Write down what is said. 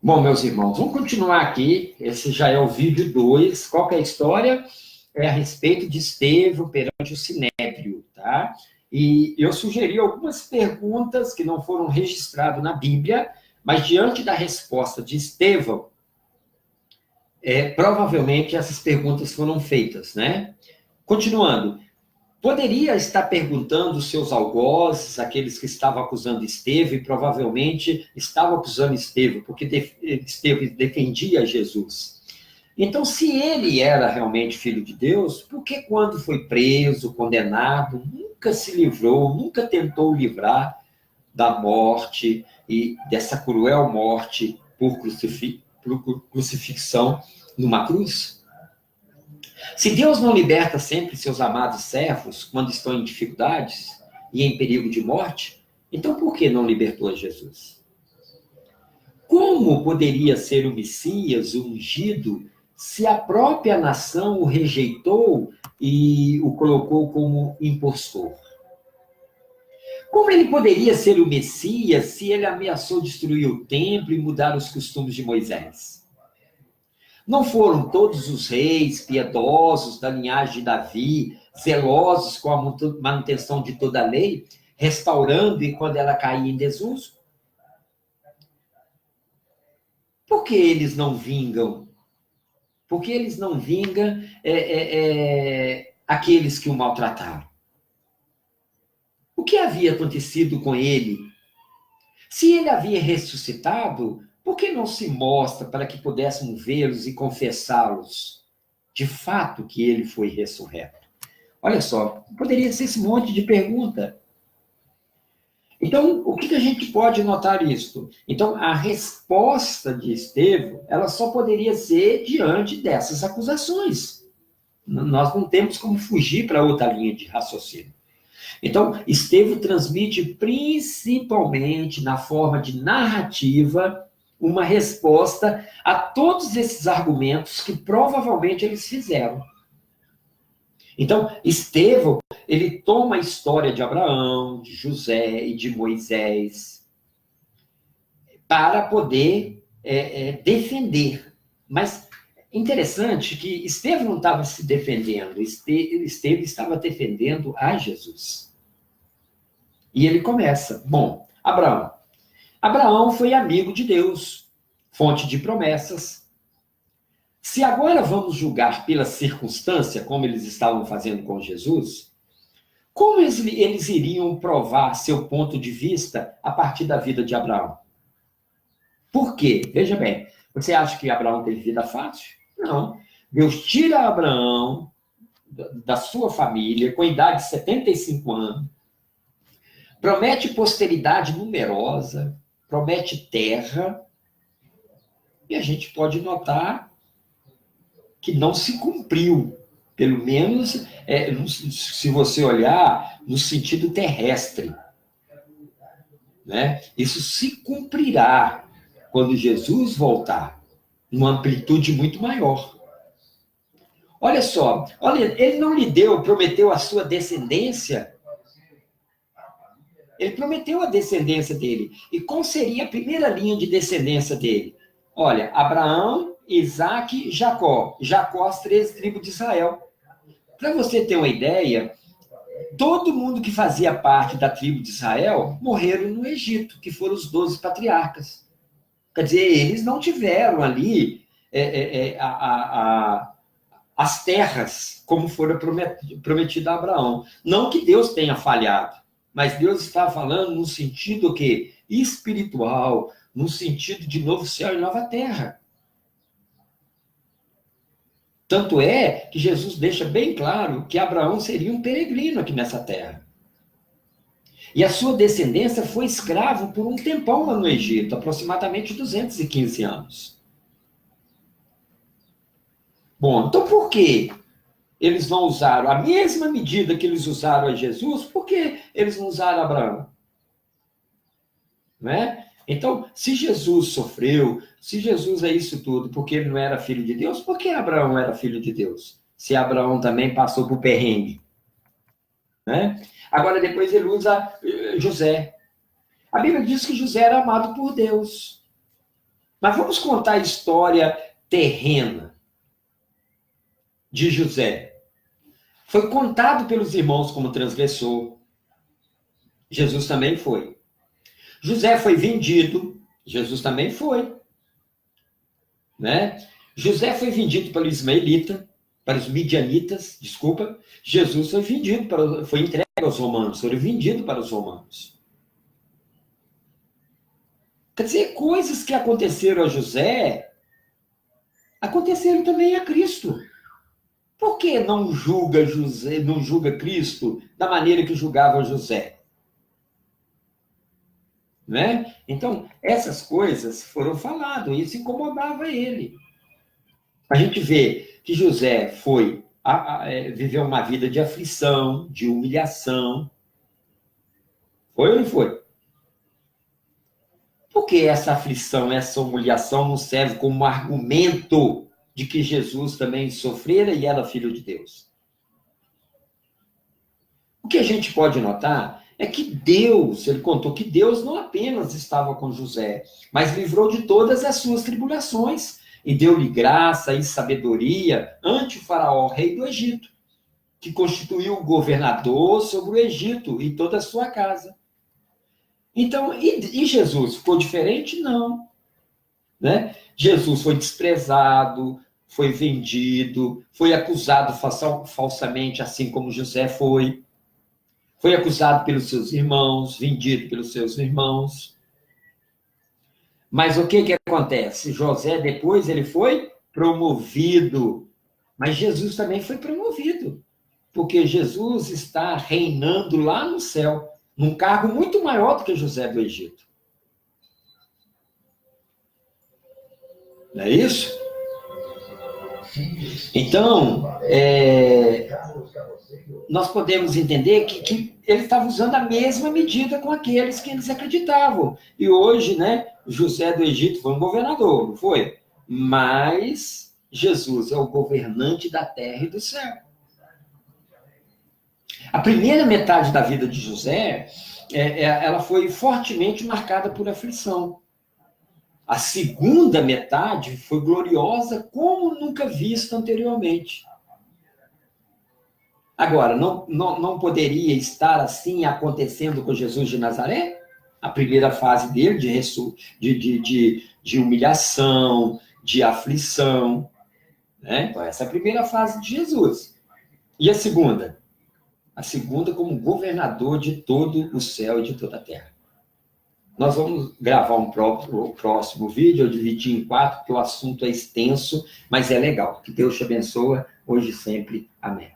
Bom, meus irmãos, vamos continuar aqui. Esse já é o vídeo 2. Qual que é a história? É a respeito de Estevão perante o Sinédrio, tá? E eu sugeri algumas perguntas que não foram registradas na Bíblia, mas diante da resposta de Estevão, provavelmente essas perguntas foram feitas, né? Continuando, poderia estar perguntando os seus algozes, aqueles que estavam acusando Estevão, e provavelmente estavam acusando Estevão, porque Estevão defendia Jesus. Então, se ele era realmente filho de Deus, por que quando foi preso, condenado, nunca se livrou, nunca tentou livrar da morte e dessa cruel morte por crucifixão numa cruz? Se Deus não liberta sempre seus amados servos quando estão em dificuldades e em perigo de morte, então por que não libertou a Jesus? Como poderia ser o Messias, o ungido, se a própria nação o rejeitou e o colocou como impostor? Como ele poderia ser o Messias se ele ameaçou destruir o templo e mudar os costumes de Moisés? Não foram todos os reis piedosos da linhagem de Davi, zelosos com a manutenção de toda a lei, restaurando e quando ela caía em desuso? Por que eles não vingam? Por que eles não vingam aqueles que o maltrataram? O que havia acontecido com ele? Se ele havia ressuscitado, por que não se mostra para que pudéssemos vê-los e confessá-los de fato que ele foi ressurreto? Olha só, poderia ser esse monte de pergunta. Então, o que a gente pode notar isto? Então, a resposta de Estevão, ela só poderia ser diante dessas acusações. Nós não temos como fugir para outra linha de raciocínio. Então, Estevão transmite principalmente na forma de narrativa uma resposta a todos esses argumentos que provavelmente eles fizeram. Então, Estevão, ele toma a história de Abraão, de José e de Moisés para poder defender. Mas interessante que Estevão não estava se defendendo, Estevão estava defendendo a Jesus. E ele começa, bom, Abraão. Abraão foi amigo de Deus, fonte de promessas. Se agora vamos julgar pela circunstância, como eles estavam fazendo com Jesus, como eles iriam provar seu ponto de vista a partir da vida de Abraão? Por quê? Veja bem, você acha que Abraão teve vida fácil? Não. Deus tira Abraão da sua família com idade de 75 anos, promete posteridade numerosa, promete terra, e a gente pode notar que não se cumpriu, pelo menos se você olhar no sentido terrestre. Né? Isso se cumprirá quando Jesus voltar, numa amplitude muito maior. Olha só, ele não lhe prometeu a sua descendência. Ele prometeu a descendência dele. E qual seria a primeira linha de descendência dele? Olha, Abraão, Isaac e Jacó. Jacó, as 13 tribos de Israel. Para você ter uma ideia, todo mundo que fazia parte da tribo de Israel morreram no Egito, que foram os 12 patriarcas. Quer dizer, eles não tiveram ali as terras como foram prometidas a Abraão. Não que Deus tenha falhado, mas Deus está falando no sentido que espiritual, no sentido de novo céu e nova terra. Tanto é que Jesus deixa bem claro que Abraão seria um peregrino aqui nessa terra. E a sua descendência foi escravo por um tempão lá no Egito, aproximadamente 215 anos. Bom, então por que eles não usaram a mesma medida que eles usaram a Jesus? Por que eles não usaram Abraão? Não é? Então, se Jesus sofreu, se Jesus é isso tudo, porque ele não era filho de Deus, por que Abraão era filho de Deus? Se Abraão também passou por perrengue. Né? Agora, depois ele usa José. A Bíblia diz que José era amado por Deus. Mas vamos contar a história terrena de José. Foi contado pelos irmãos como transgressor. Jesus também foi. José foi vendido. Jesus também foi. Né? José foi vendido para os midianitas, desculpa. Jesus foi vendido, foi entregue aos romanos, foi vendido para os romanos. Quer dizer, coisas que aconteceram a José, aconteceram também a Cristo. Por que não julga José, não julga Cristo da maneira que julgava José? Né? Então, essas coisas foram faladas, e isso incomodava ele. A gente vê que José viveu uma vida de aflição, de humilhação. Foi ou não foi? Por que essa aflição, essa humilhação não serve como argumento de que Jesus também sofrera e era filho de Deus? O que a gente pode notar é que Deus, ele contou que Deus não apenas estava com José, mas livrou de todas as suas tribulações e deu-lhe graça e sabedoria ante o faraó, rei do Egito, que constituiu o governador sobre o Egito e toda a sua casa. Então, e Jesus ficou diferente? Não. Né? Jesus foi desprezado, foi vendido, foi acusado falsamente, assim como José foi. Foi acusado pelos seus irmãos, vendido pelos seus irmãos. Mas o que acontece? José, depois, ele foi promovido. Mas Jesus também foi promovido. Porque Jesus está reinando lá no céu, num cargo muito maior do que José do Egito. Não é isso? Então, nós podemos entender que ele estava usando a mesma medida com aqueles que eles acreditavam. E hoje, né, José do Egito foi um governador, não foi? Mas Jesus é o governante da terra e do céu. A primeira metade da vida de José, ela foi fortemente marcada por aflição. A segunda metade foi gloriosa como nunca vista anteriormente. Agora, não poderia estar assim acontecendo com Jesus de Nazaré? A primeira fase dele de humilhação, de aflição. Né? Então, essa é a primeira fase de Jesus. E a segunda? A segunda como governador de todo o céu e de toda a terra. Nós vamos gravar o próximo vídeo, eu dividi em 4, porque o assunto é extenso, mas é legal. Que Deus te abençoe, hoje e sempre. Amém.